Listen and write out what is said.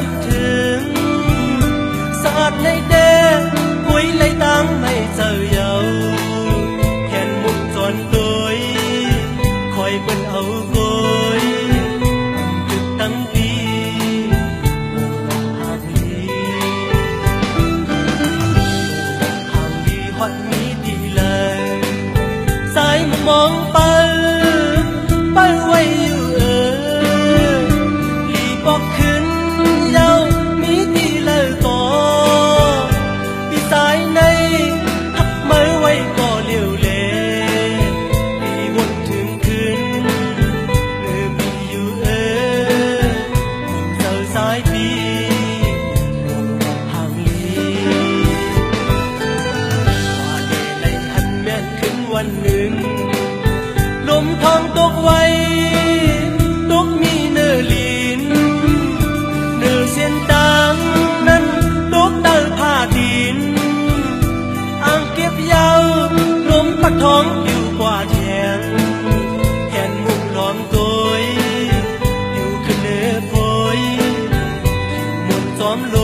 ำถึงสะอาดในเดคุยเลยตั้งไม่เจอเยาแขนมุกจอนตัวคอยเปิ้นเอาโกยจุดตั้งปีหางลีฮอดมีดีเลยสายมองไปไว้อยู่ลีบอกขึ้นเยามีที่เลิกต่อพี่สายในหักไม้ไว้ก่อเลี้ยวเล่ลีวนถึงขึ้นมีอยู่เจ้าสายปีห่างลีว่าเดลัยหันแม่นขึ้นวันหนึ่งลมทองตกไว้ตกมีเนื้อลินเนื้อเส้นตังนั้นตกเตอผ้าดินอ่างเก็บยาวลมปักท้องอยู่กว่าแทงแขนมุกล้อมตัวอยู่ขึ้นเนื้อโพยหมดซ้อมล